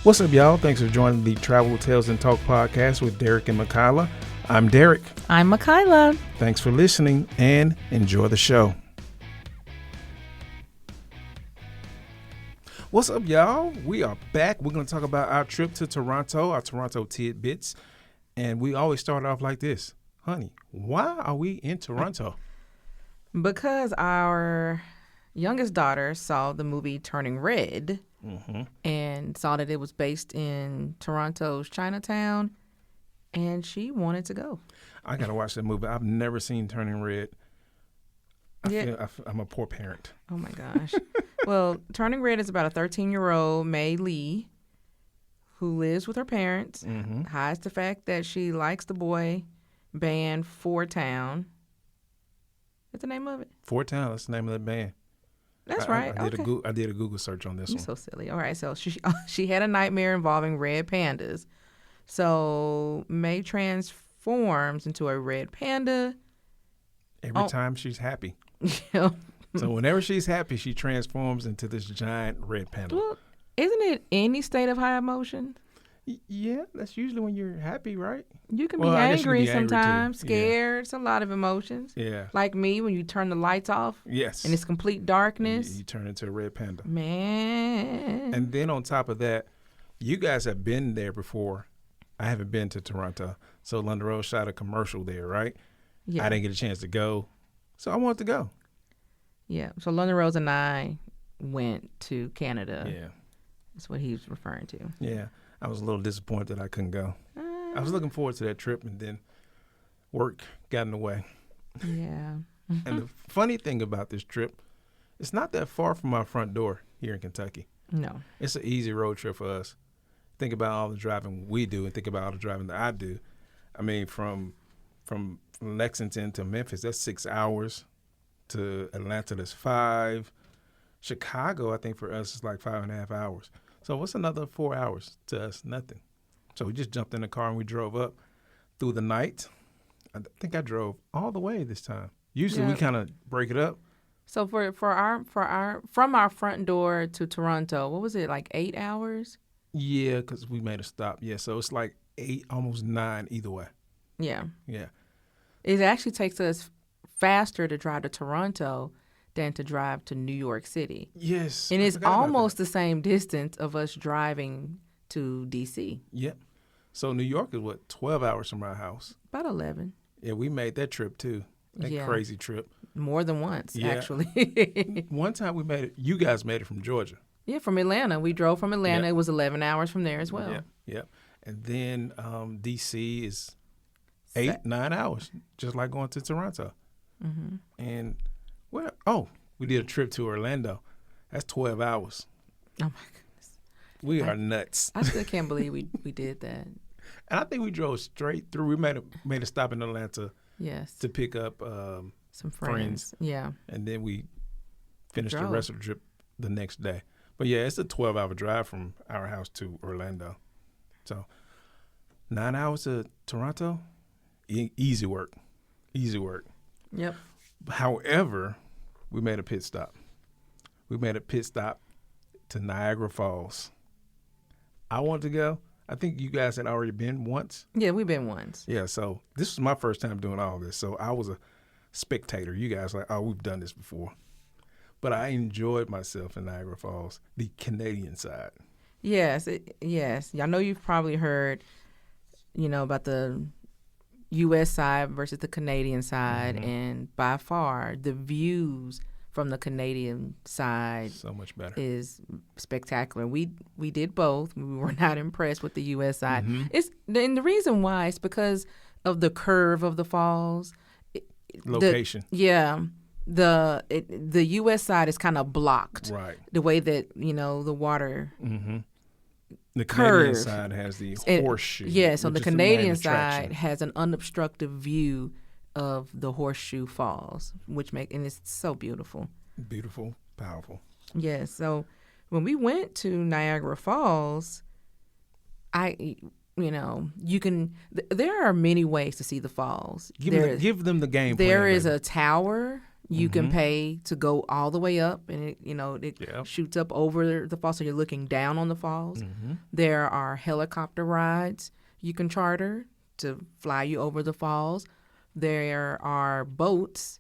What's up, y'all? Thanks for joining the Travel Tales and Talk podcast with Derek and Makayla. I'm Derek. I'm Makayla. Thanks for listening and enjoy the show. What's up, y'all? We are back. We're going to talk about our trip to Toronto, our Toronto tidbits. And we always start off like this. Honey, why are we in Toronto? Because our youngest daughter saw the movie Turning Red and saw that it was based in Toronto's Chinatown, and she wanted to go. I got to watch that movie. I've never seen Turning Red. I'm a poor parent. Oh, my gosh. Well, Turning Red is about a 13-year-old May Lee who lives with her parents, hides the fact that she likes the boy band Four Town. What's the name of it? Four Town, that's the name of the band. That's right. I did a Google search on this one. You're so silly. All right, so she had a nightmare involving red pandas. So May transforms into a red panda. Every time she's happy. Yeah. So whenever she's happy, she transforms into this giant red panda. Well, isn't it any state of high emotion? Yeah, that's usually when you're happy, right? You can be angry sometimes, angry too. scared. It's a lot of emotions. Yeah. Like me, when you turn the lights off. Yes. And it's complete darkness. You turn into a red panda. Man. And then on top of that, you guys have been there before. I haven't been to Toronto. So London Road shot a commercial there, right? Yeah. I didn't get a chance to go. So I wanted to go. Yeah. So London Rose and I went to Canada. Yeah. That's what he was referring to. Yeah. I was a little disappointed I couldn't go. I was looking forward to that trip, and then work got in the way. Yeah. And the funny thing about this trip, it's not that far from our front door here in Kentucky. No. It's an easy road trip for us. Think about all the driving we do and think about all the driving that I do. I mean, from Lexington to Memphis, that's 6 hours. To Atlanta, that's 5. Chicago, I think for us, is like 5.5 hours. So what's another 4 hours to us? Nothing. So we just jumped in the car and we drove up through the night. I think I drove all the way this time. Usually we kind of break it up. So from our front door to Toronto, what was it, like 8 hours? Yeah, because we made a stop. Yeah, so it's like 8, almost 9 either way. Yeah. Yeah. It actually takes us faster to drive to Toronto than to drive to New York City. Yes. And it's almost the same distance of us driving to D.C. Yep. So New York is, 12 hours from our house? About 11. Yeah, we made that trip, too. That crazy trip. More than once, actually. One time we made it, you guys made it from Georgia. Yeah, from Atlanta. We drove from Atlanta. It was 11 hours from there as well. Yep. And then D.C. is 8, 9 hours, just like going to Toronto. Mm-hmm. And, we did a trip to Orlando. That's 12 hours. Oh, my goodness. We are nuts. I still can't believe we did that. And I think we drove straight through. We made a stop in Atlanta to pick up some friends. Yeah. And then we finished the rest of the trip the next day. But, yeah, it's a 12-hour drive from our house to Orlando. So 9 hours to Toronto, easy work. Easy work. Yep. However, we made a pit stop. We made a pit stop to Niagara Falls. I wanted to go. I think you guys had already been once. Yeah, we've been once. Yeah, so this was my first time doing all this. So I was a spectator. You guys were like, oh, we've done this before. But I enjoyed myself in Niagara Falls, the Canadian side. Yes, yes. I know you've probably heard, about the U.S. side versus the Canadian side, and by far the views from the Canadian side so much better is spectacular. We did both. We were not impressed with the U.S. side. And the reason why is because of the curve of the falls. Location. The U.S. side is kind of blocked. Right. The way that the water. The Canadian side has the horseshoe. Yeah, so the Canadian side has an unobstructed view of the Horseshoe Falls, and it's so beautiful. Beautiful, powerful. Yeah, so when we went to Niagara Falls, there are many ways to see the falls. Give them the game plan. There is a tower You can pay to go all the way up, and it Yep. shoots up over the falls, so you're looking down on the falls. There are helicopter rides you can charter to fly you over the falls. There are boats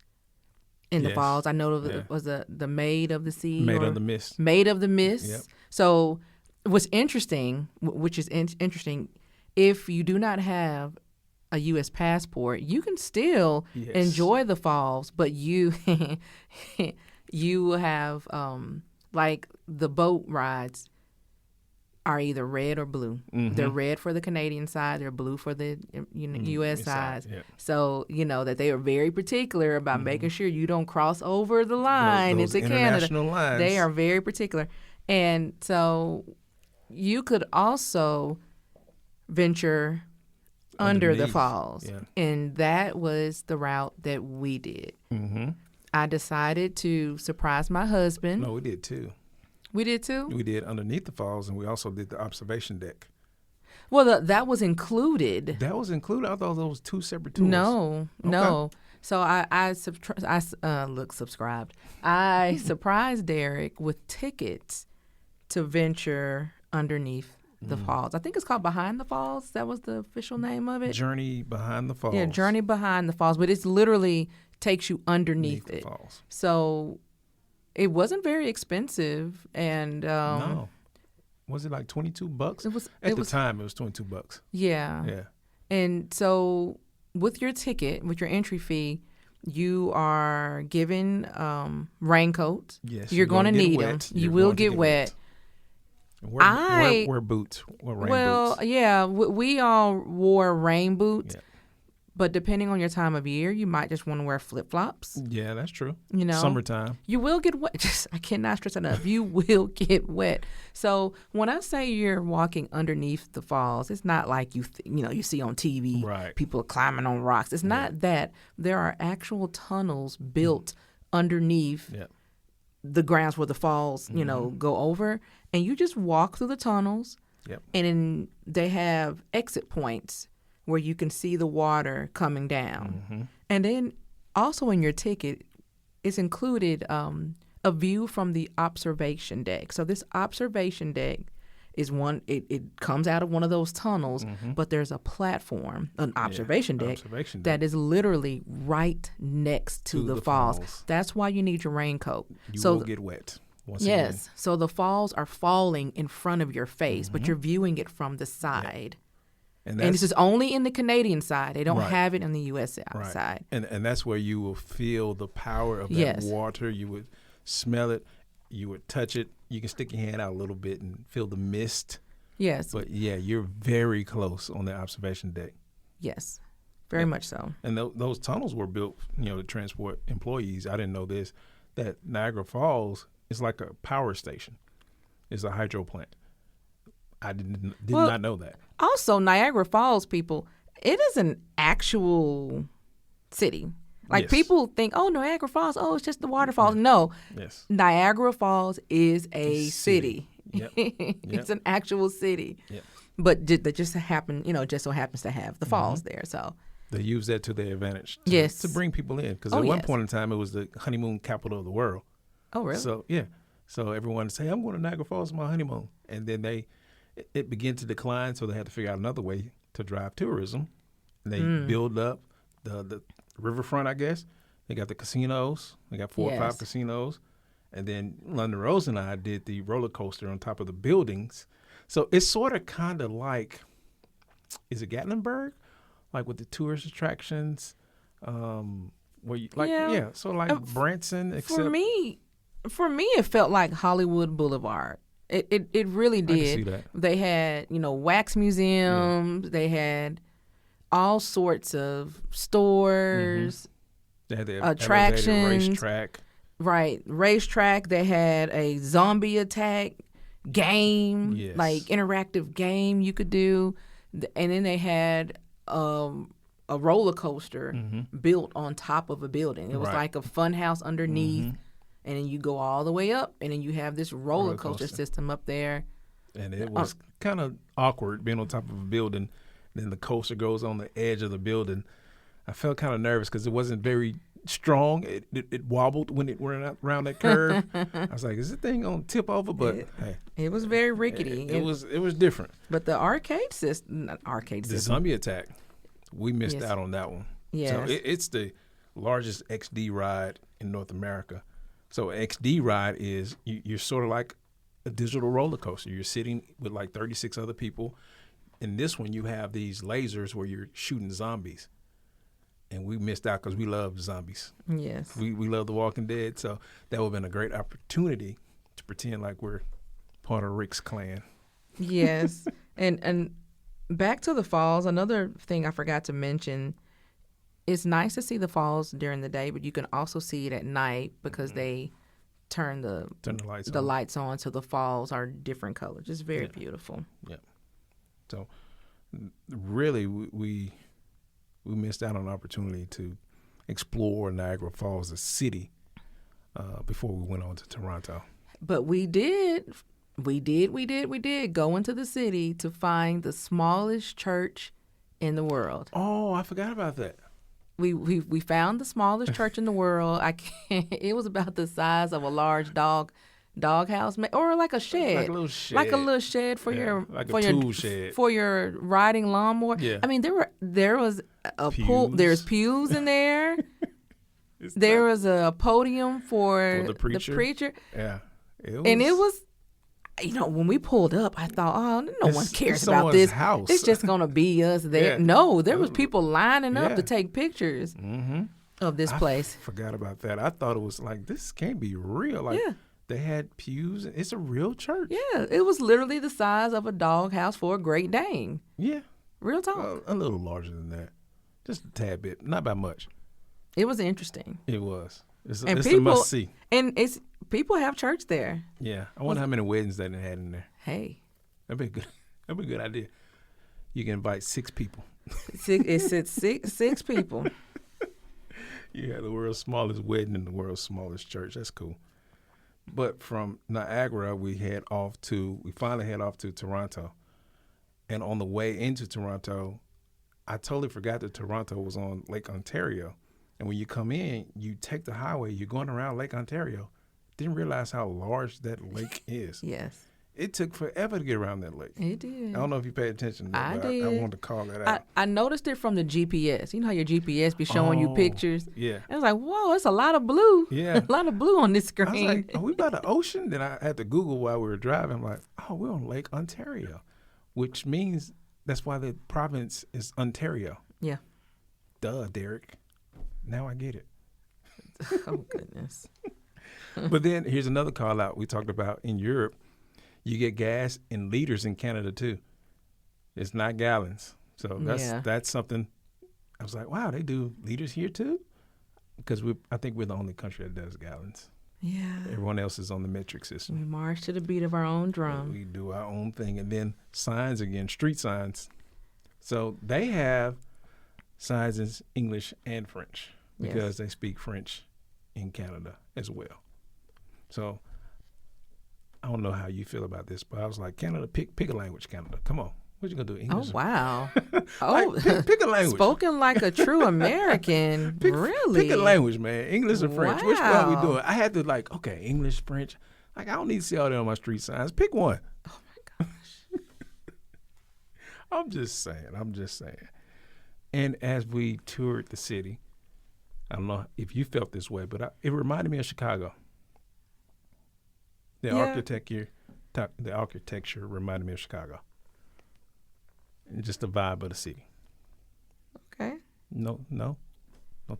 in the Yes. falls. I know Yeah. it was the Maid of the Sea. Made or of the mist. Maid of the Mist. Yep. So what's interesting, which is interesting, if you do not have a U.S. passport, you can still Yes. enjoy the falls, but you you have like the boat rides are either red or blue. They're red for the Canadian side, they're blue for the U.S. side. Yeah. So that they are very particular about making sure you don't cross over the line Those into Canada. international lines. They are very particular, and so you could also venture under the Underneath. falls. Yeah. And that was the route that we did. I decided to surprise my husband. No, we did too. We did too? We did underneath the falls, and we also did the observation deck. Well, that was included. That was included. I thought those was two separate tours. No. So I subscribed. I surprised Derek with tickets to venture underneath the falls. I think it's called Behind the Falls. That was the official name of it. Journey Behind the Falls. Yeah, Journey Behind the Falls, but it's literally takes you underneath the it. falls. So it wasn't very expensive, and No. Was it like $22? It was At the time. It was $22. Yeah. Yeah. And so with your ticket, with your entry fee, you are given raincoats. Yes. You're going to need them. wet. You You're will going to get wet. Wear boots. Wear rain boots. Yeah, we all wore rain boots. Yeah. But depending on your time of year, you might just want to wear flip-flops. Yeah, that's true. Summertime. You will get wet. I cannot stress enough. You will get wet. So when I say you're walking underneath the falls, it's not like you see on TV, Right. people climbing on rocks. It's not that. There are actual tunnels built underneath the grounds where the falls, go over. And you just walk through the tunnels. Yep. And then they have exit points where you can see the water coming down. And then also in your ticket, it's included a view from the observation deck. So this observation deck is it comes out of one of those tunnels, but there's a platform, an observation deck that is literally right next to the falls. That's why you need your raincoat. You will get wet. Again. So the falls are falling in front of your face, but you're viewing it from the side. And this is only in the Canadian side. They don't have it in the U.S. side. And that's where you will feel the power of that water. You would smell it. You would touch it. You can stick your hand out a little bit and feel the mist. Yes. But, yeah, you're very close on the observation deck. Yes, very much so. And those tunnels were built, to transport employees. I didn't know this, that Niagara Falls is like a power station. It's a hydro plant. I did not know that. Also, Niagara Falls, people, it is an actual city. Like people think, oh, Niagara Falls, oh, it's just the waterfalls. No, Niagara Falls is a city. Yep. It's an actual city. Yep. But that just just so happens to have the falls there. So they use that to their advantage. To bring people in, because at one point in time it was the honeymoon capital of the world. Oh, really? So so everyone would say, I'm going to Niagara Falls for my honeymoon, and then it began to decline, so they had to figure out another way to drive tourism. And they build up the riverfront, I guess. They got the casinos. They got 4 or 5 casinos. And then London Rose and I did the roller coaster on top of the buildings. So it's sort of kind of like, is it Gatlinburg? Like with the tourist attractions, where you so like Branson. Except for me, it felt like Hollywood Boulevard. It really did. I can see that. They had wax museums. They had all sorts of stores, They had the attractions, racetrack. Right, racetrack. They had a zombie attack game, like interactive game you could do, and then they had a roller coaster built on top of a building. It was like a fun house underneath, and then you go all the way up, and then you have this roller coaster system up there. And it was kind of awkward being on top of a building. Then the coaster goes on the edge of the building. I felt kind of nervous because it wasn't very strong. It wobbled when it went around that curve. I was like, is this thing gonna tip over? But hey, it was very rickety. It was different. But the arcade system, the zombie attack, we missed Yes. out on that one. Yes. So it's the largest XD ride in North America. So XD ride is you're sort of like a digital roller coaster. You're sitting with like 36 other people. In this one, you have these lasers where you're shooting zombies. And we missed out because we love zombies. Yes. We love The Walking Dead. So that would have been a great opportunity to pretend like we're part of Rick's clan. Yes. And back to the falls, another thing I forgot to mention, it's nice to see the falls during the day, but you can also see it at night because they turn the lights on so the falls are different colors. It's very beautiful. Yeah. So really we missed out on an opportunity to explore Niagara Falls, the city, before we went on to Toronto. But we did go into the city to find the smallest church in the world. Oh, I forgot about that. We found the smallest church in the world. It was about the size of a large doghouse, or like a shed, like a little shed, for your tool shed for your riding lawnmower. Yeah. I mean, there was a Pews. pool. There's pews in there. There was a podium for the preacher. Yeah, it was. You know, when we pulled up, I thought, oh, no one cares about this house. It's just gonna be us there. Yeah. No, there was people lining up to take pictures Mm-hmm. of this place. I forgot about that. I thought it was like, this can't be real. Like, they had pews. It's a real church. Yeah, it was literally the size of a doghouse for a Great Dane. Yeah. Real talk. A little larger than that. Just a tad bit. Not by much. It was interesting. It was. It's And a must see. And people have church there. Yeah. I wonder how many weddings they had in there. Hey. That'd be good. That'd be a good idea. You can invite 6 people. It's six people. You have the world's smallest wedding and the world's smallest church. That's cool. But from Niagara, we finally head off to Toronto. And on the way into Toronto, I totally forgot that Toronto was on Lake Ontario. And when you come in, you take the highway, you're going around Lake Ontario. Didn't realize how large that lake is. Yes. It took forever to get around that lake. It did. I don't know if you paid attention to that, I but did. I wanted to call that out. I noticed it from the GPS. You know how your GPS be showing you pictures? Yeah. I was like, whoa, it's a lot of blue. Yeah. A lot of blue on this screen. I was like, are we by the ocean? Then I had to Google while we were driving. I'm like, oh, we're on Lake Ontario, which means that's why the province is Ontario. Yeah. Duh, Derek. Now I get it. Oh, goodness. But then here's another call out we talked about in Europe. You get gas in liters in Canada too. It's not gallons. So that's something. I was like, wow, they do liters here too? Because I think we're the only country that does gallons. Yeah. Everyone else is on the metric We system. march to the beat of our own drum. We do our own thing. And then signs again, street signs. So they have signs in English and French because they speak French in Canada as well. So I don't know how you feel about this, but I was like, Canada, pick a language, Canada. Come on. What you going to do? English? Oh, wow. Like, pick a language. Spoken like a true American. Really? Pick a language, man. English or French. Wow. Which one are we doing? I had to okay, English, French. Like, I don't need to see all that on my street signs. Pick one. Oh, my gosh. I'm just saying. And as we toured the city, I don't know if you felt this way, but it reminded me of Chicago. The architecture reminded me of Chicago. And just the vibe of the city. Okay. No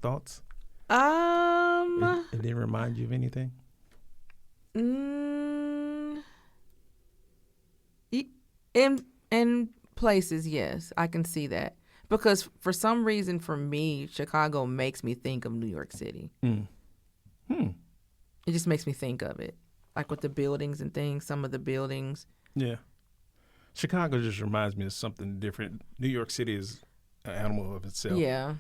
thoughts? It didn't remind you of anything? In places, yes, I can see that. Because for some reason, for me, Chicago makes me think of New York City. It just makes me think of it. Like with the buildings and things, some of the buildings. Yeah. Chicago just reminds me of something different. New York City is an animal of itself. Yeah.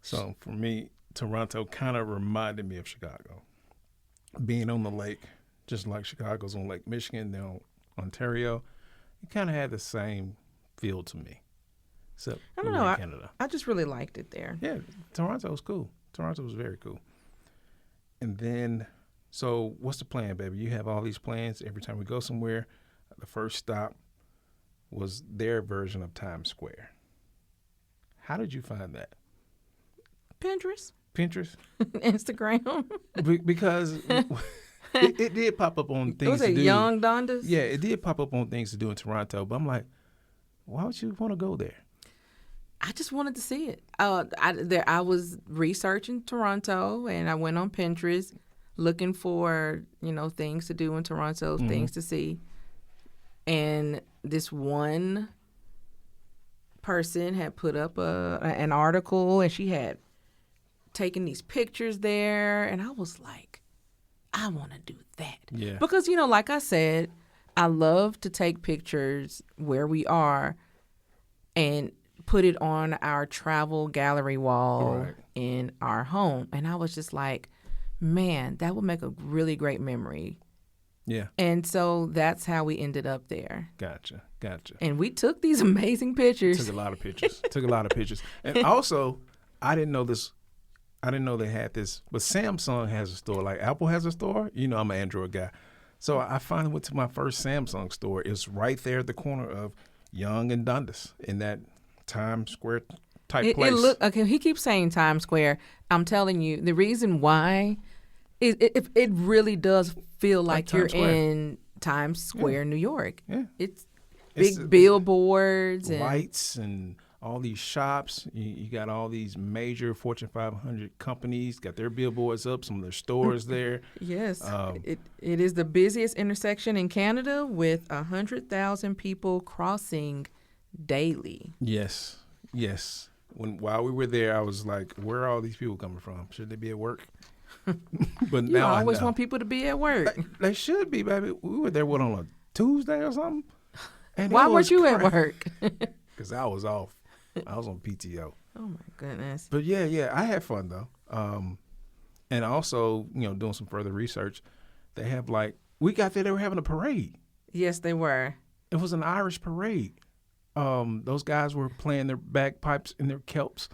So for me, Toronto kind of reminded me of Chicago. Being on the lake, just like Chicago's on Lake Michigan, they're on Ontario, it kind of had the same feel to me. Except I don't know. Canada. I just really liked it there. Yeah, Toronto's cool. Toronto was very cool. And then, so what's the plan, baby? You have all these plans. Every time we go somewhere, the first stop was their version of Times Square. How did you find that? Pinterest. Instagram. Because it did pop up on things to do. Was it Yonge-Dundas? Yeah, it did pop up on things to do in Toronto. But I'm like, why would you want to go there? I just wanted to see it. I was researching Toronto, and I went on Pinterest looking for, things to do in Toronto, things to see. And this one person had put up an article, and she had taken these pictures there, and I was like, I want to do that. Yeah. Because, like I said, I love to take pictures where we are and put it on our travel gallery wall in our home. And I was just like, man, that would make a really great memory. Yeah. And so that's how we ended up there. Gotcha. And we took these amazing pictures. Took a lot of pictures. And also, I didn't know they had this, but Samsung has a store. Like Apple has a store. I'm an Android guy. So I finally went to my first Samsung store. It's right there at the corner of Yonge and Dundas in that Times Square type place. He keeps saying Times Square. I'm telling you, the reason why it really does feel like you're in Times Square, New York. Yeah. It's big billboards and lights and all these shops. You got all these major Fortune 500 companies got their billboards up, some of their stores there. Yes. It is the busiest intersection in Canada with 100,000 people crossing daily. Yes. While we were there, I was like, where are all these people coming from? Should they be at work? But you now always I know. want people to be at work. They should be, baby. We were there, on a Tuesday or something? And why weren't you at work? Because I was off. I was on PTO. Oh, my goodness. But, yeah, I had fun, though. And also, doing some further research, they have, we got there, they were having a parade. Yes, they were. It was an Irish parade. Those guys were playing their bagpipes and their kelps.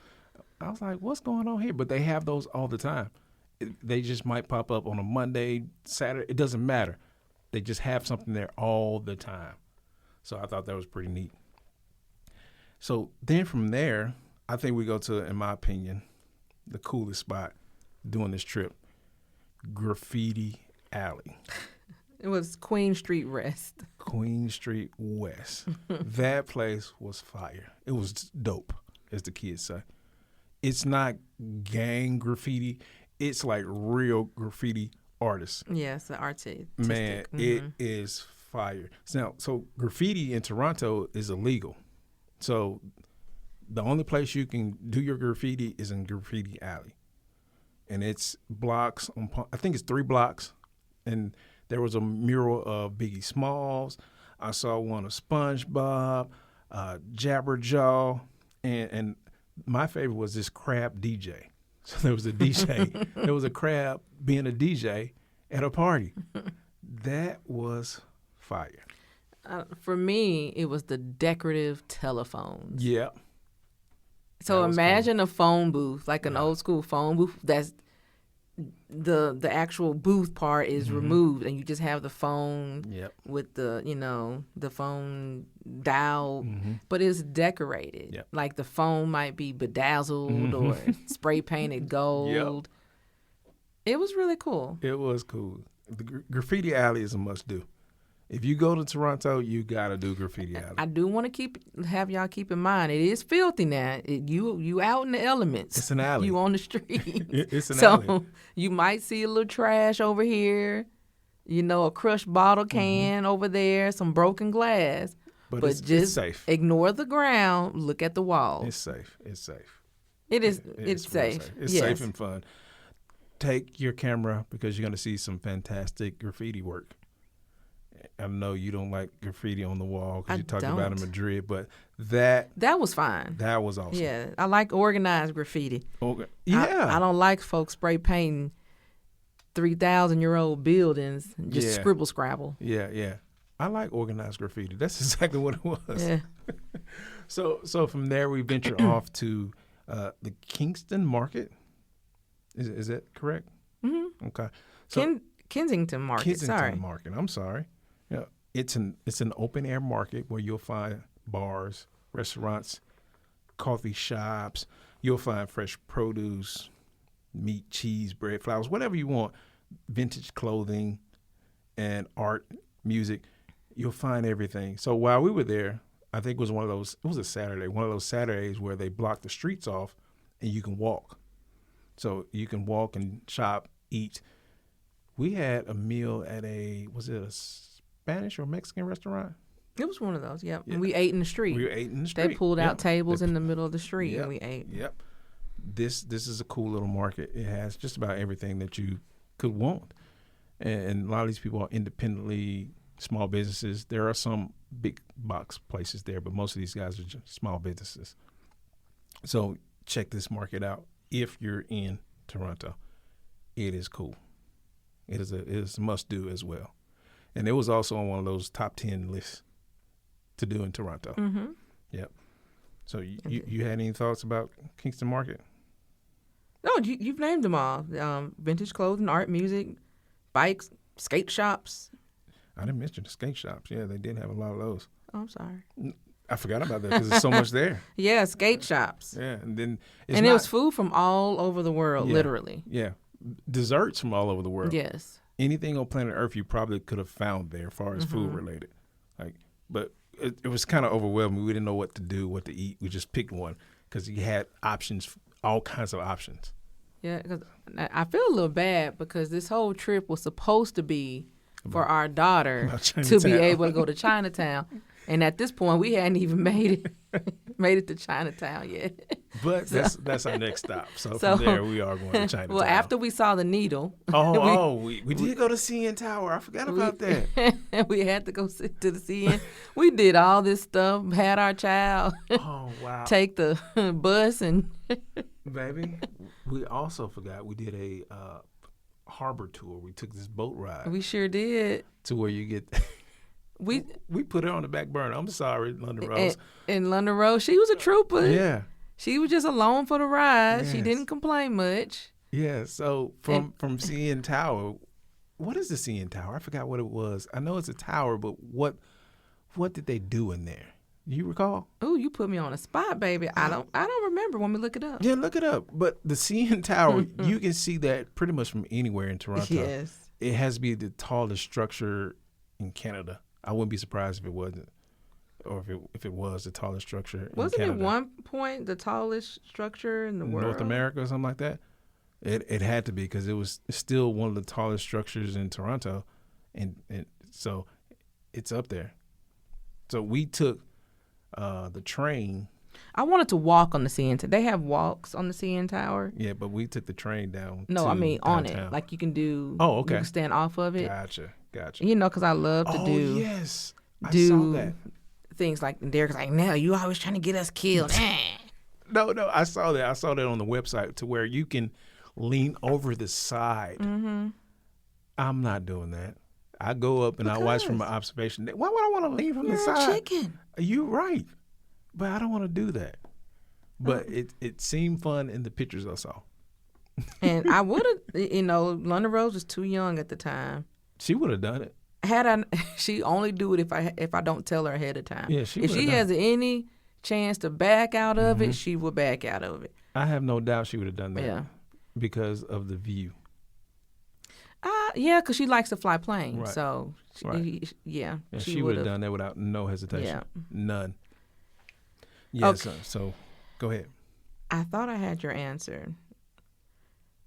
I was like, what's going on here? But they have those all the time. They just might pop up on a Monday, Saturday. It doesn't matter. They just have something there all the time. So I thought that was pretty neat. So then from there, I think we go to, in my opinion, the coolest spot doing this trip, Graffiti Alley. It was Queen Street West. Queen Street West. That place was fire. It was dope, as the kids say. It's not gang graffiti. It's like real graffiti artists. Yes, the artistic. Man, it is fire. So graffiti in Toronto is illegal. So the only place you can do your graffiti is in Graffiti Alley. And it's blocks, I think it's 3 blocks. And there was a mural of Biggie Smalls. I saw one of SpongeBob, Jabberjaw, and my favorite was this crab DJ. So there was a DJ. There was a crab being a DJ at a party. That was fire. For me, it was the decorative telephones. Yeah. So imagine a phone booth, like an old school phone booth. That's the actual booth part is removed, and you just have the phone with the phone dial, but it's decorated. Yep. Like the phone might be bedazzled or spray painted gold. It was really cool. It was cool. The Graffiti Alley is a must do. If you go to Toronto, you gotta do Graffiti Alley. I do want to have y'all keep in mind it is filthy now. You out in the elements. It's an alley. You on the street. It's an alley. So you might see a little trash over here, a crushed bottle can over there, some broken glass. But it's just safe. Ignore the ground. Look at the wall. It's safe. It's safe. It is. It's safe. It's safe and fun. Take your camera because you're gonna see some fantastic graffiti work. I know you don't like graffiti on the wall because you talked about it in Madrid, but that was fine. That was awesome. Yeah, I like organized graffiti. Okay. Yeah, I don't like folks spray painting 3,000-year-old buildings and just scribble scrabble. Yeah. I like organized graffiti. That's exactly what it was. Yeah. So from there we venture off to the Kingston Market. Is that correct? Mm-hmm. Okay. So Kensington Market. Kensington Market. I'm sorry. Yeah, it's an open air market where you'll find bars, restaurants, coffee shops. You'll find fresh produce, meat, cheese, bread, flowers, whatever you want. Vintage clothing and art, music. You'll find everything. So while we were there, I think it was it was a Saturday, one of those Saturdays where they block the streets off and you can walk. So you can walk and shop, eat. We had a meal at was it a Spanish or Mexican restaurant? It was one of those, yep. Yeah. We ate in the street. We ate in the street. They pulled out tables in the middle of the street and we ate. Yep. This is a cool little market. It has just about everything that you could want. And a lot of these people are independently small businesses. There are some big box places there, but most of these guys are just small businesses. So check this market out if you're in Toronto. It is cool. It is a must-do as well. And it was also on one of those top 10 lists to do in Toronto. Mm-hmm. Yep. So you had any thoughts about Kingston Market? No, you've named them all. Vintage clothing, art, music, bikes, skate shops. I didn't mention the skate shops. Yeah, they did have a lot of those. Oh, I'm sorry. I forgot about that because there's so much there. Yeah, skate shops. Yeah, and then it was food from all over the world, literally. Yeah, desserts from all over the world. Yes. Anything on planet Earth you probably could have found there as far as food related. But it was kind of overwhelming. We didn't know what to do, what to eat. We just picked one because you had options, all kinds of options. Yeah, because I feel a little bad because this whole trip was supposed to be for our daughter to be able to go to Chinatown. And at this point, we hadn't even made it to Chinatown yet. But that's our next stop. So from there, we are going to Chinatown. Well, after we saw the needle. We did go to CN Tower. I forgot about that. We had to go to the CN. We did all this stuff, had our child. Oh, wow. Take the bus and. Baby, we also forgot we did a harbor tour. We took this boat ride. We sure did. To where you get... We put it on the back burner. I'm sorry, London Rose. And London Rose, she was a trooper. Yeah. She was just along for the ride. Yes. She didn't complain much. Yeah. So from CN Tower, what is the CN Tower? I forgot what it was. I know it's a tower, but what did they do in there? Do you recall? Oh, you put me on a spot, baby. I don't remember. Want me to look it up? Yeah, look it up. But the CN Tower, you can see that pretty much from anywhere in Toronto. Yes. It has to be the tallest structure in Canada. I wouldn't be surprised if it wasn't, or if it was the tallest structure in Wasn't Canada. it one point the tallest structure in the world? North America or something like that? It had to be because it was still one of the tallest structures in Toronto, and so it's up there. So we took the train. I wanted to walk on the CN Tower. They have walks on the CN Tower. Yeah, but we took the train down. No, I mean downtown. on it. Like you can do. Oh, okay. You can stand off of it. Gotcha. You know, because I love to do. Oh, yes. I saw that. Things like Derek's like, no, you always trying to get us killed. No, I saw that. I saw that on the website to where you can lean over the side. Mm-hmm. I'm not doing that. I go up and I watch from my observation. Why would I want to lean from the side? You're a chicken. You're right. But I don't want to do that. But it seemed fun in the pictures I saw. And I would have, London Rose was too young at the time. She would have done it. She only do it if I don't tell her ahead of time. Yeah, if she has any chance to back out of it, she will back out of it. I have no doubt she would have done that. Yeah. Because of the view. Yeah, because she likes to fly planes. Right. So, she would have done that without no hesitation. Yeah. None. Yeah, okay. So go ahead. I thought I had your answer.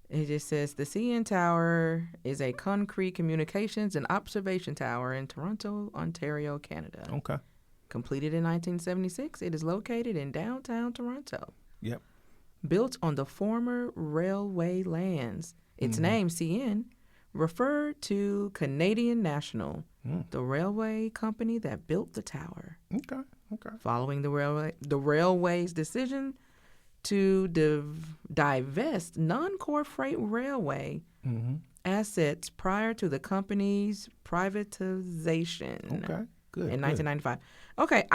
It just says the CN Tower is a concrete communications and observation tower in Toronto, Ontario, Canada. Okay. Completed in 1976, it is located in downtown Toronto. Yep. Built on the former railway lands. Its name, CN, referred to Canadian National, the railway company that built the tower. Okay. Following the railway's decision to divest non-core freight railway assets prior to the company's privatization. Okay, good. In 1995. Okay,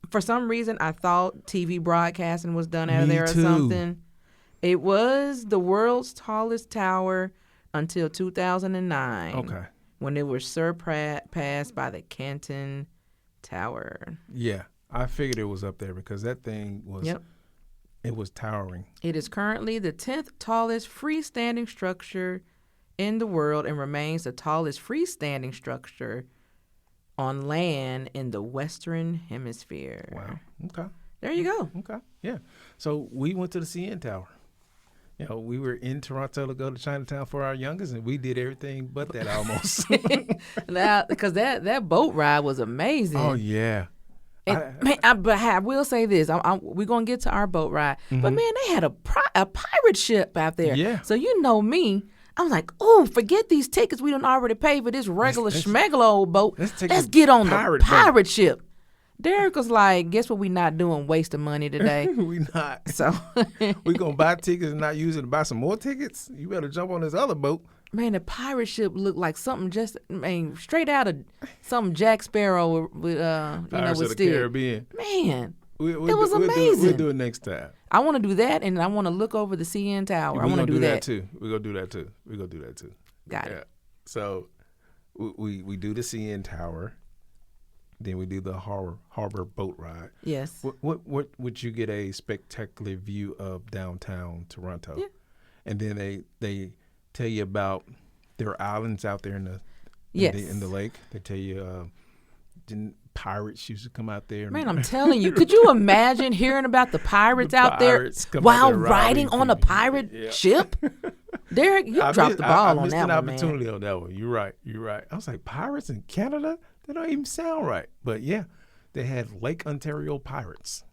for some reason I thought TV broadcasting was done out of there or something. It was the world's tallest tower until 2009. Okay. When it was surpassed by the Canton Tower. Yeah, I figured it was up there because that thing was, it was towering. It is currently the 10th tallest freestanding structure in the world and remains the tallest freestanding structure on land in the Western Hemisphere. Wow. Okay. There you go. Okay. Yeah. So we went to the CN Tower. You know, we were in Toronto to go to Chinatown for our youngest, and we did everything but that almost. Now, because that boat ride was amazing. Oh, yeah. But I will say this. We're going to get to our boat ride. But, man, they had a pirate ship out there. Yeah. So you know me. I was like, oh, forget these tickets. We done already paid for this regular schmegler old boat. Let's get on the pirate ship. Derek was like, guess what we not doing? Wasting money today. We not. So we going to buy tickets and not use it to buy some more tickets? You better jump on this other boat. Man, the pirate ship looked like something straight out of some Jack Sparrow with Pirates of the Caribbean. Man, it was amazing. We'll do it next time. I want to do that, and I want to look over the CN Tower. I want to do that too. We're going to do that too. Got it. So we do the CN Tower. Then we do the harbor boat ride. Yes. What would you get a spectacular view of downtown Toronto? Yeah. And then they tell you about their islands out there in the in the lake. They tell you pirates used to come out there. Man, I'm telling you, could you imagine hearing about the pirates out there while riding on a pirate ship? Derek, you dropped the ball on that one, man. I missed an opportunity on that one. You're right. I was like, pirates in Canada? That don't even sound right. But yeah, they had Lake Ontario Pirates.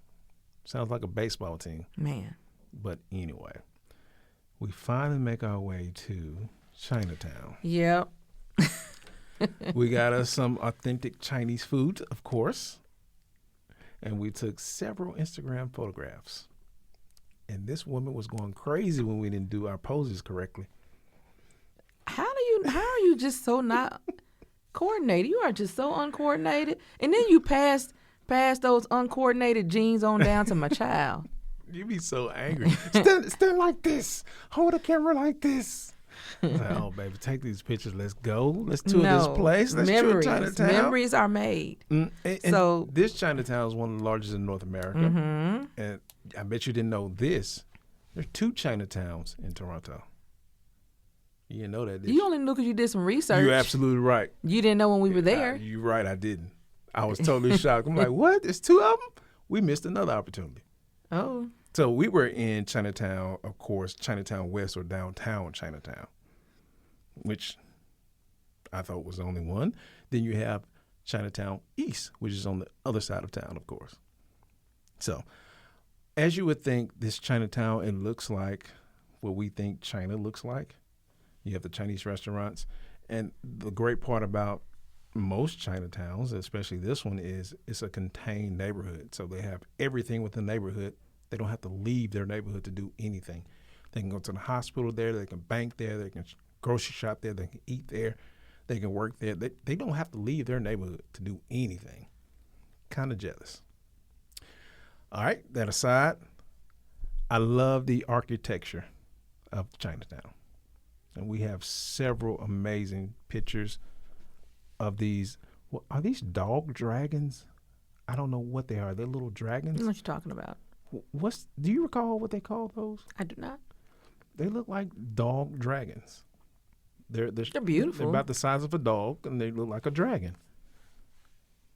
Sounds like a baseball team. Man. But anyway, we finally make our way to Chinatown. Yep. We got us some authentic Chinese food, of course. And we took several Instagram photographs. And this woman was going crazy when we didn't do our poses correctly. How are you just so not coordinated? You are just so uncoordinated. And then you pass those uncoordinated genes on down to my child. You be so angry. Stand like this. Hold the camera like this. I was like, oh, baby, take these pictures. Let's go. Let's tour this place. Let's tour Chinatown. Memories are made. And so this Chinatown is one of the largest in North America. Mm-hmm. And I bet you didn't know this. There's 2 Chinatowns in Toronto. You didn't know that, did you? You only knew because you did some research. You're absolutely right. You didn't know when we were there. You're right, I didn't. I was totally shocked. I'm like, what? There's 2 of them? We missed another opportunity. Oh. So we were in Chinatown, of course, Chinatown West or downtown Chinatown, which I thought was the only one. Then you have Chinatown East, which is on the other side of town, of course. So as you would think, this Chinatown, it looks like what we think China looks like. You have the Chinese restaurants. And the great part about most Chinatowns, especially this one, is it's a contained neighborhood. So they have everything within the neighborhood. They don't have to leave their neighborhood to do anything. They can go to the hospital there. They can bank there. They can grocery shop there. They can eat there. They can work there. They don't have to leave their neighborhood to do anything. Kind of jealous. All right, that aside, I love the architecture of Chinatown. And we have several amazing pictures of these. Are these dog dragons? I don't know what they are. They're little dragons. I know what you're talking about. Do you recall what they call those? I do not. They look like dog dragons. They're beautiful. They're about the size of a dog, and they look like a dragon.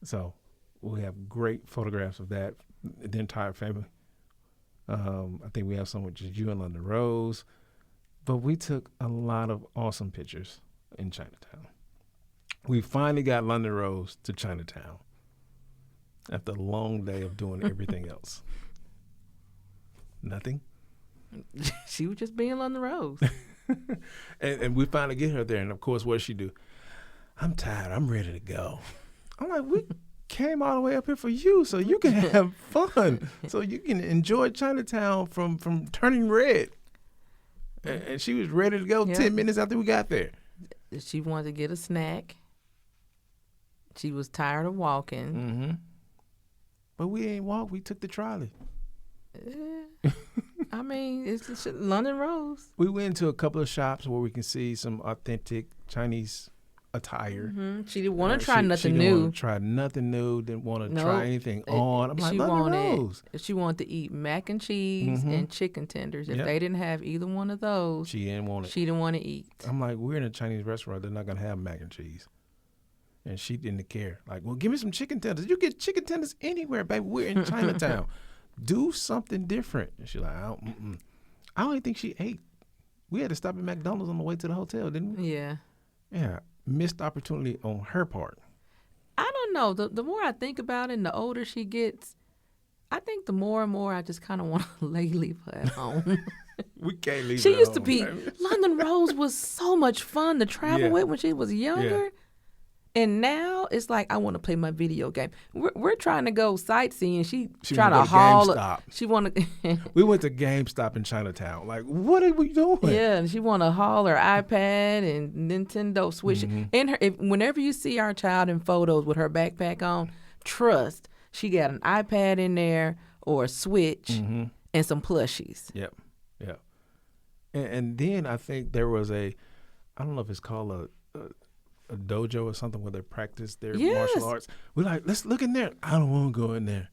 So we have great photographs of that, the entire family. I think we have some with just you and London Rose. But we took a lot of awesome pictures in Chinatown. We finally got London Rose to Chinatown after a long day of doing everything else. Nothing. She was just being London Rose. and we finally get her there. And, of course, what does she do? I'm tired. I'm ready to go. I'm like, we came all the way up here for you so you can have fun, so you can enjoy Chinatown from turning red. And she was ready to go 10 minutes after we got there. She wanted to get a snack. She was tired of walking. Mm-hmm. But we ain't walk. We took the trolley. I mean, it's London Rose. We went to a couple of shops where we can see some authentic Chinese attire. Mm-hmm. She didn't want to try she nothing didn't new. want to try nothing new. Didn't want to Nope. try anything on. I'm like, London Rose. She wanted to eat mac and cheese and chicken tenders. If they didn't have either one of those, she didn't want it. She didn't want to eat. I'm like, we're in a Chinese restaurant. They're not gonna have mac and cheese. And she didn't care. Like, well, give me some chicken tenders. You get chicken tenders anywhere, baby. We're in Chinatown. Do something different. And she's like, I don't even think she ate. We had to stop at McDonald's on the way to the hotel, didn't we? Yeah. Yeah. Missed opportunity on her part. I don't know. The more I think about it and the older she gets, I think the more and more I just kind of want to leave her at home. We can't leave She her used at to home, be, baby. London Rose was so much fun to travel with when she was younger. Yeah. And now it's like I want to play my video game. We're trying to go sightseeing. She trying wanna to go to haul. GameStop. She want to. We went to GameStop in Chinatown. Like, what are we doing? Yeah, and she want to haul her iPad and Nintendo Switch. And whenever you see our child in photos with her backpack on, trust she got an iPad in there or a Switch and some plushies. Yep. And then I think there was I don't know if it's called a dojo or something where they practice their martial arts. We're like, let's look in there. I don't want to go in there.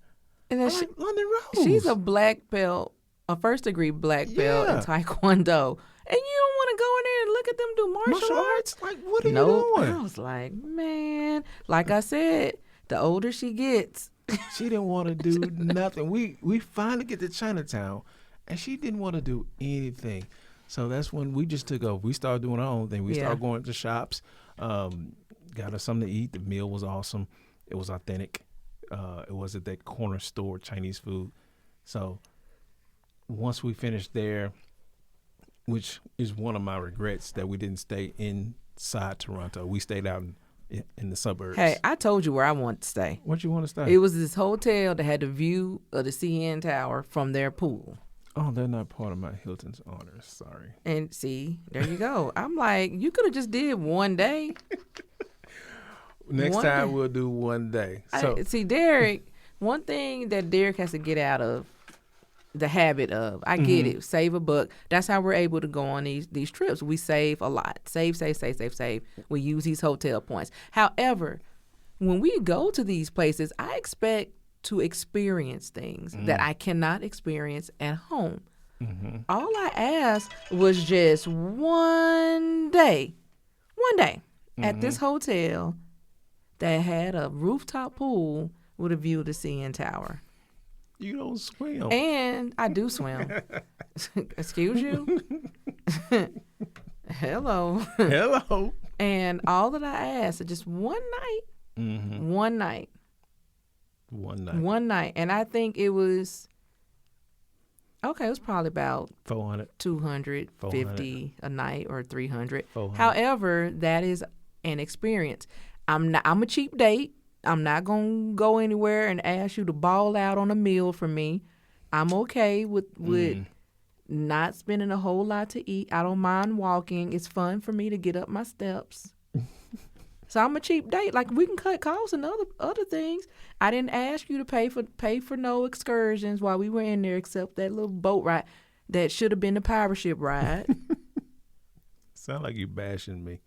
And then like, London Rose. She's a black belt, a first-degree black belt in Taekwondo. And you don't want to go in there and look at them do martial arts? Like, what are you doing? I was like, man, like I said, the older she gets. She didn't want to do nothing. We finally get to Chinatown, and she didn't want to do anything. So that's when we just took over. We started doing our own thing. We started going to shops, got us something to eat. The meal was awesome. It was authentic. It was at that corner store, Chinese food. So once we finished there, which is one of my regrets that we didn't stay inside Toronto. We stayed out in the suburbs. Hey, I told you where I wanted to stay. Where'd you want to stay? It was this hotel that had the view of the CN Tower from their pool. Oh, they're not part of my Hilton's honors. Sorry. And see, there you go. I'm like, you could have just did one day. Next time we'll do one day. So see, Derek, one thing that Derek has to get out of the habit of, I get it, save a buck. That's how we're able to go on these trips. We save a lot. Save. We use these hotel points. However, when we go to these places, I expect to experience things that I cannot experience at home. All I asked was just one day at this hotel that had a rooftop pool with a view of the CN Tower. You don't swim. And I do swim. Excuse you? Hello. Hello. And all that I asked is just one night. One night. And I think it was, it was probably about 250 a night or 300. 400. However, that is an experience. I'm a cheap date. I'm not going to go anywhere and ask you to ball out on a meal for me. I'm okay with not spending a whole lot to eat. I don't mind walking. It's fun for me to get up my steps. So I'm a cheap date. Like, we can cut costs and other things. I didn't ask you to pay for no excursions while we were in there, except that little boat ride that should have been the pirate ship ride. Sound like you bashing me.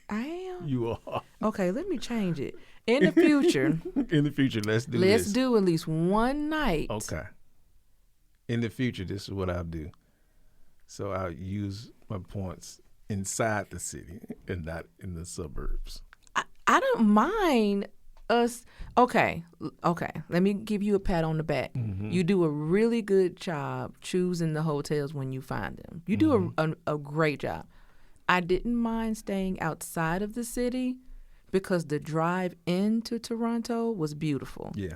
I am. You are. Okay, let me change it. In the future. Let's do this. Let's do at least one night. Okay. In the future, this is what I'll do. So I'll use my points inside the city and not in the suburbs. I don't mind us. Okay. Let me give you a pat on the back. You do a really good job choosing the hotels when you find them. You do a great job. I didn't mind staying outside of the city because the drive into Toronto was beautiful. Yeah,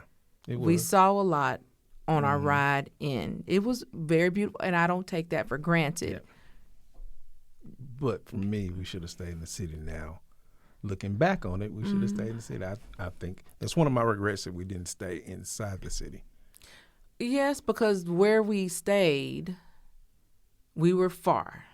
it was. We saw a lot on our ride in. It was very beautiful, and I don't take that for granted. Yeah. But for me, we should have stayed in the city now. Looking back on it, we should have stayed in the city. I think that's one of my regrets that we didn't stay inside the city. Yes, because where we stayed, we were far.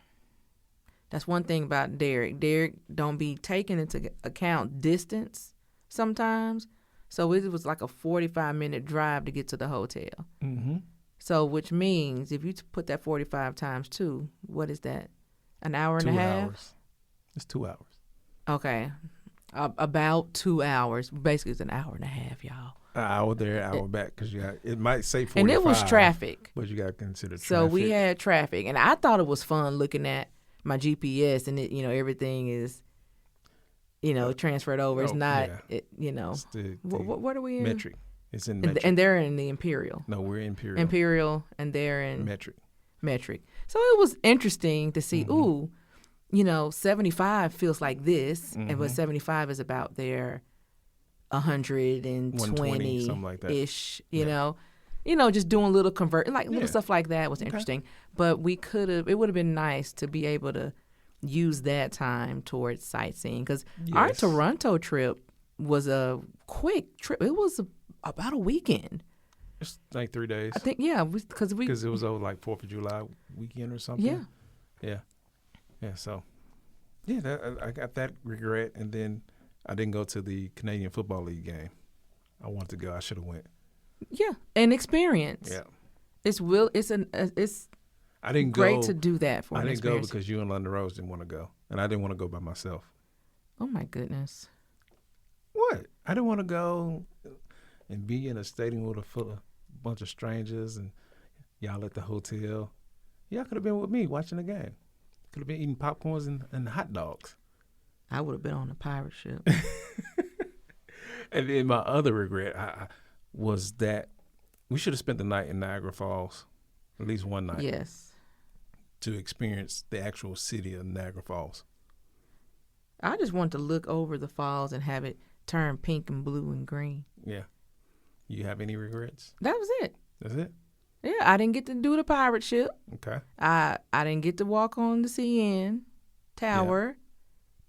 That's one thing about Derek. Derek don't be taking into account distance sometimes. So it was like a 45-minute drive to get to the hotel. So, which means if you put that 45 times 2, what is that? An hour and a half? 2 hours. It's 2 hours. Okay. About 2 hours. Basically, it's an hour and a half, y'all. An hour there, an hour back, because it might say 45. And it was traffic. But you got to consider traffic. So we had traffic. And I thought it was fun looking at my GPS and everything is, transferred over. It's not, It's what are we in? Metric. It's in metric. And they're in the Imperial. No, we're Imperial. Imperial, and they're in metric. So it was interesting to see, 75 feels like this, and but 75 is about their 120 something like that. Ish, you know, just doing little little stuff like that was interesting. But it would have been nice to be able to use that time towards sightseeing, because our Toronto trip was a quick trip. It was about a weekend. It's like 3 days. I think, because it was over like 4th of July weekend or something. Yeah. So, I got that regret, and then I didn't go to the Canadian Football League game. I wanted to go. I should have went. Yeah, an experience. Yeah, it's I didn't great go, to do that for. I an didn't experience. go because you and London Rose didn't want to go, and I didn't want to go by myself. Oh my goodness! What? I didn't want to go and be in a stadium with a bunch of strangers, and y'all at the hotel. Y'all could have been with me watching the game. Could have been eating popcorns and hot dogs. I would have been on a pirate ship. And then my other regret was that we should have spent the night in Niagara Falls, at least one night. Yes. To experience the actual city of Niagara Falls. I just wanted to look over the falls and have it turn pink and blue and green. Yeah. You have any regrets? That was it. That's it? Yeah, I didn't get to do the pirate ship. Okay. I didn't get to walk on the CN Tower.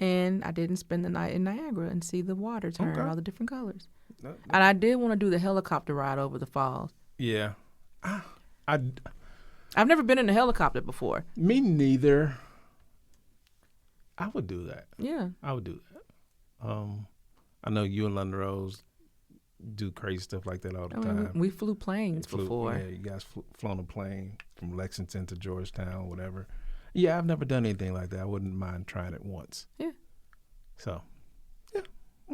Yeah. And I didn't spend the night in Niagara and see the water turn all the different colors. No. And I did want to do the helicopter ride over the falls. Yeah. I've never been in a helicopter before. Me neither. I would do that. Yeah. I would do that. I know you and London Rose do crazy stuff like that all the time. We flew planes before. Yeah, you guys flown a plane from Lexington to Georgetown, whatever. Yeah, I've never done anything like that. I wouldn't mind trying it once. Yeah. So, yeah,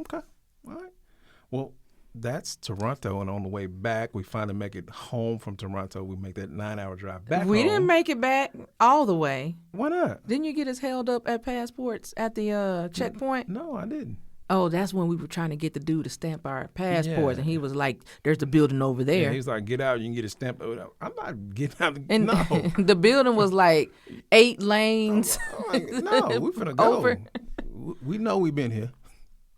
okay, all right. Well, that's Toronto, and on the way back, we finally make it home from Toronto. We make that 9-hour drive back We home. didn't make it back all the way. Why not? Didn't you get us held up at passports at the checkpoint? No, I didn't. Oh, that's when we were trying to get the dude to stamp our passports, and he was like, "There's the building over there." Yeah, he was like, "Get out, you can get a stamp." I'm not getting out. And no. The building was like 8 lanes. No, we're finna go. Over. We know we've been here.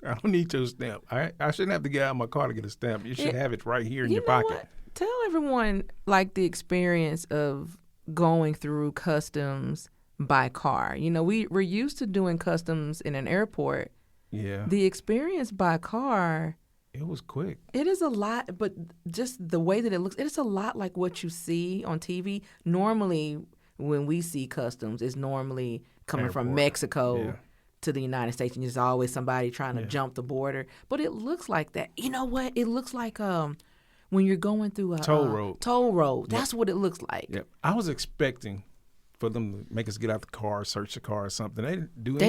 I don't need your stamp. I shouldn't have to get out of my car to get a stamp. You should have it right here in your pocket. What? Tell everyone the experience of going through customs by car. We're used to doing customs in an airport. Yeah. The experience by car, it was quick. It is a lot, but just the way that it looks, it's a lot like what you see on TV. Normally, when we see customs, it's normally coming from Mexico to the United States, and there's always somebody trying to jump the border. But it looks like that. You know what? It looks like when you're going through a toll road. Toll road. That's what it looks like. Yep. I was expecting for them to make us get out the car, search the car or something. They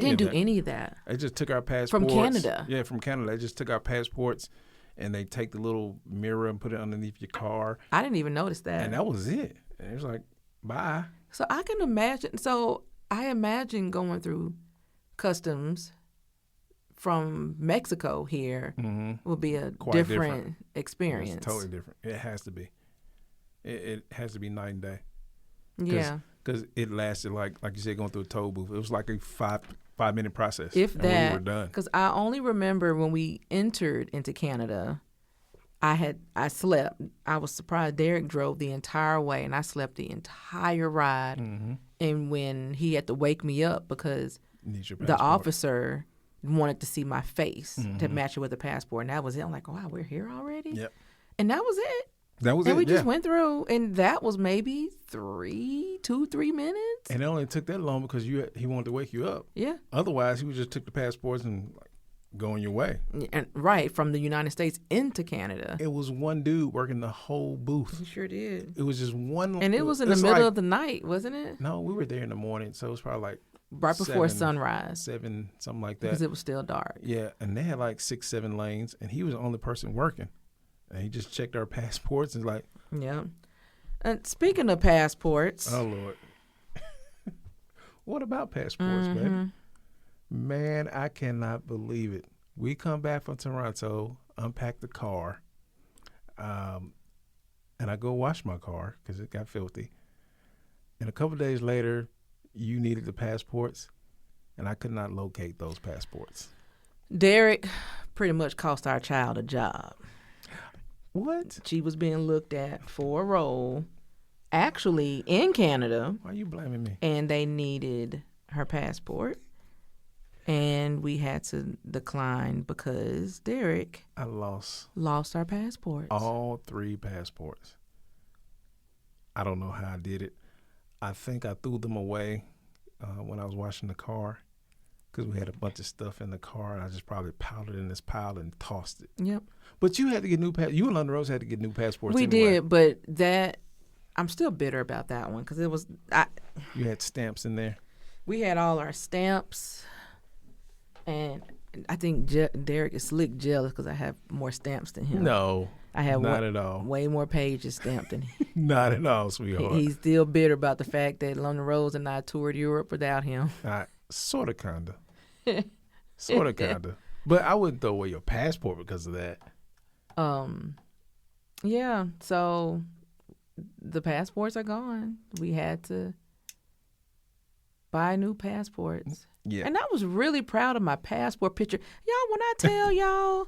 didn't do any of that. They just took our passports. From Canada. Yeah, from Canada. They just took our passports, and they take the little mirror and put it underneath your car. I didn't even notice that. And that was it. And it was like, bye. So I can imagine. So I imagine going through customs from Mexico here will be a different experience. It's totally different. It has to be. It has to be night and day. Yeah. Because it lasted like you said, going through a toll booth. It was like a 5-minute process. If and that, we were done. Because I only remember when we entered into Canada, I slept. I was surprised Derek drove the entire way, and I slept the entire ride. Mm-hmm. And when he had to wake me up because the officer wanted to see my face to match it with the passport, and that was it. I'm like, wow, we're here already? Yep. And that was it. And we just went through, and that was maybe 3 minutes. And it only took that long because he wanted to wake you up. Yeah. Otherwise, he would just took the passports and going your way. And right, from the United States into Canada. It was one dude working the whole booth. He sure did. It was just one. And it was in the middle of the night, wasn't it? No, we were there in the morning, so it was probably like right before sunrise. 7, something like that. Because it was still dark. Yeah, and they had like 6, 7 lanes, and he was the only person working. And he just checked our passports and like. Yeah. And speaking of passports. Oh, Lord. What about passports, baby? Man, I cannot believe it. We come back from Toronto, unpack the car, and I go wash my car because it got filthy. And a couple of days later, you needed the passports, and I could not locate those passports. Derek pretty much cost our child a job. What? She was being looked at for a role, actually in Canada. Why are you blaming me? And they needed her passport. And we had to decline because Derek lost our passports. All 3 passports. I don't know how I did it. I think I threw them away when I was washing the car because we had a bunch of stuff in the car, and I just probably piled it in this pile and tossed it. Yep. But you had to get new you and London Rose had to get new passports. We anyway. did, but that I'm still bitter about that one because it was. You had stamps in there. We had all our stamps. And I think Derek is slick jealous because I have more stamps than him. No, I have not at all. Way more pages stamped than him. Not at all, sweetheart. He's still bitter about the fact that London Rose and I toured Europe without him. Sort of, kind of. Sort of, kind of. But I wouldn't throw away your passport because of that. Yeah, so the passports are gone. We had to buy new passports. Yeah. And I was really proud of my passport picture. Y'all, when I tell y'all,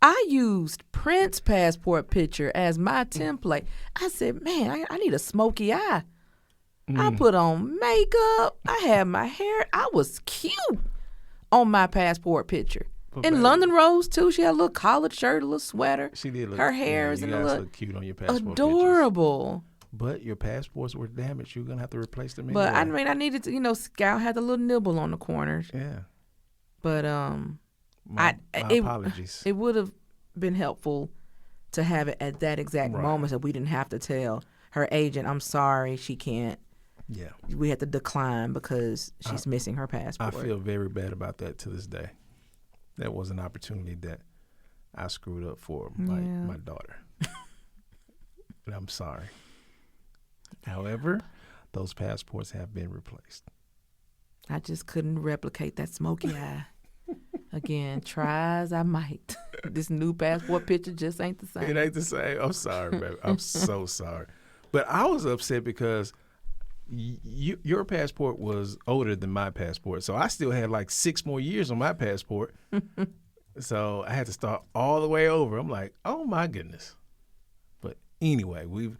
I used Prince's passport picture as my template. I said, man, I need a smoky eye. I put on makeup. I had my hair. I was cute on my passport picture. And London Rose, too. She had a little collared shirt, a little sweater. She did look. Her hair is you in guys a look cute on your passport adorable. Pictures. But your passports were damaged. You're going to have to replace them But, anyway. I mean, I needed to, Scout had a little nibble on the corners. Yeah. But, my apologies. It would have been helpful to have it at that exact moment so we didn't have to tell her agent, I'm sorry, she can't. Yeah. We had to decline because she's missing her passport. I feel very bad about that to this day. That was an opportunity that I screwed up for my daughter. And I'm sorry. However, those passports have been replaced. I just couldn't replicate that smoky eye. Again, try as I might. This new passport picture just ain't the same. It ain't the same. I'm sorry, baby. I'm so sorry. But I was upset because your passport was older than my passport. So I still had like 6 more years on my passport. So I had to start all the way over. I'm like, oh, my goodness. But anyway, we've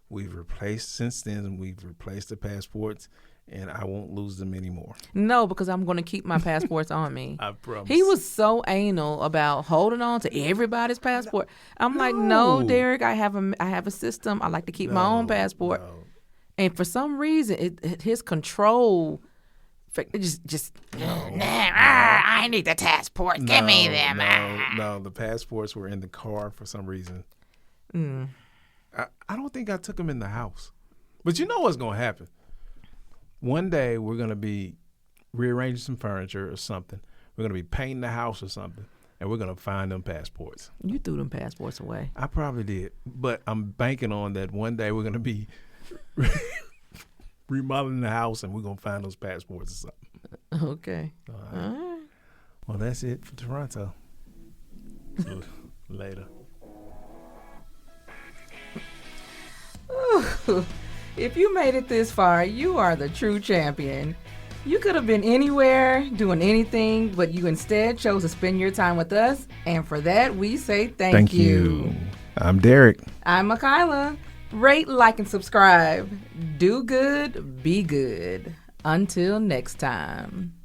replaced since then. We've replaced the passports, and I won't lose them anymore. No, because I'm going to keep my passports on me. I promise. He was so anal about holding on to everybody's passport. I'm like, no, Derek, I have a system. I like to keep my own passport. No. And for some reason, his control, I need the passport. Give me them. No, the passports were in the car for some reason. I don't think I took them in the house. But you know what's going to happen? One day we're going to be rearranging some furniture or something. We're going to be painting the house or something, and we're going to find them passports. You threw them passports away. I probably did. But I'm banking on that one day we're going to be remodeling the house, and we're going to find those passports or something. Okay. All right. Well, that's it for Toronto. Later. If you made it this far, you are the true champion. You could have been anywhere, doing anything, but you instead chose to spend your time with us, and for that, we say thank you. I'm Derek. I'm Makayla. Rate, like, and subscribe. Do good, be good. Until next time.